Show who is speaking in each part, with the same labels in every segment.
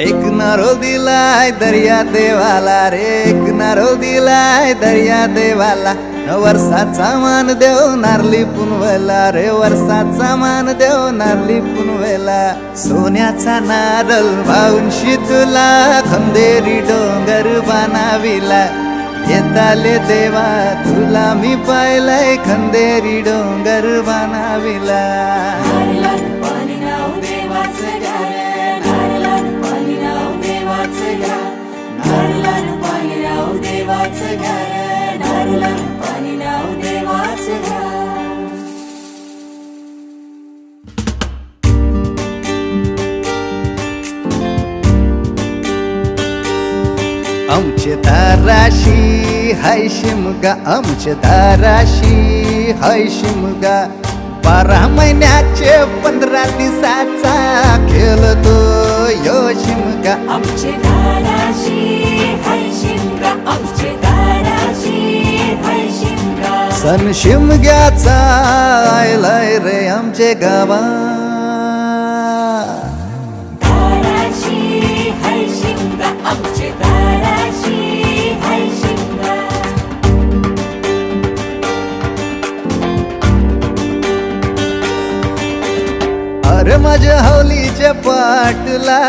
Speaker 1: एक नारोल दिलाय दर्या देवाला रे, एक नारोल दिलाय दर्या देवाला. वर्षाचा मान देव नारली पुनवेला रे, वर्षाचा मान देव नारली पुनवेला. सोन्याचा नारळ वाहून तुला खंदेरी डोंगर बनाविला. येताले देवा तुला मी पाहिलंय खंदेरी डोंगर बनाविला.
Speaker 2: नारळानं पाणी नाव देवाचं घ्या रे, नारळानं पाणी नाव देवाचं घ्या. नारळानं पाणी नाव देवाचं घ्या रे, नारळानं पाणी नाव देवाचं घ्या.
Speaker 1: आमचे दाराशी हाय शिमगा, आमचे दाराशी हाय शिमगा. 12 महिन्याचे 15 दिवसाचा खेळतो यो शिमगा.
Speaker 2: आमचे दाराशी हाय शिमगा, आमचे दाराशी हाय शिमगा.
Speaker 1: सण शिमग्याचा आयलाय रे आमचे गावा.
Speaker 2: दाराशी हाय शिमगा, आमचे दाराशी हाय शिमगा.
Speaker 1: अरे माझ्या हौलीच्या पाटला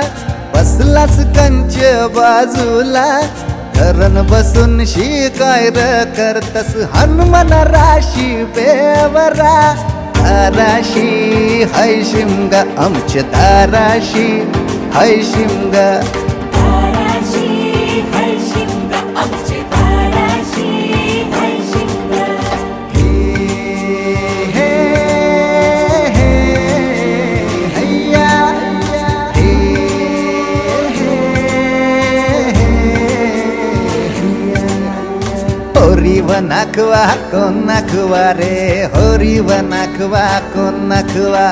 Speaker 1: बसलाच कंच बाजूला. धरण बसून शिकाय र करतस हनुमान राशी बेवरा. दाराशी हाय शिमगा, आमच्या दाराशी हाय शिमगा.
Speaker 2: दाराशी हाय शिमगा, आमचे दाराशी हाय शिमगा.
Speaker 1: हे हे हैया हे होरी व नाखवा कोण नाखवा रे, होरी व नाखवा कोण नाखवा.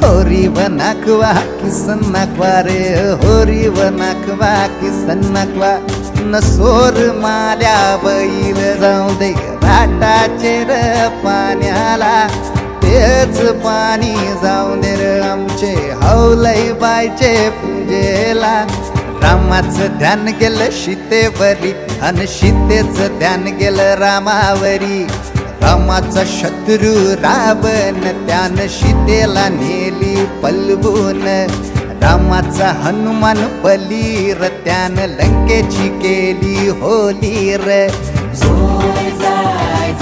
Speaker 1: होरी व नाखवा किसन नाखवा रे, होरी व नाखवा किसन नाखवा. नसोर माल्या बैल जाऊ दे घाटाचे र पाण्याला. तेच पाणी जाऊ दे र आमचे हौलई बायचे पूजेला. रामाचं ध्यान गेलं सीतेवरी अन सीतेचं ध्यान गेलं रामावरी. रामाचा शत्रू रावण त्यानं सीतेला नेली पलवून. रामाचा हनुमान बलीर त्यानं लंकेची केली होली र.
Speaker 2: जोय जाय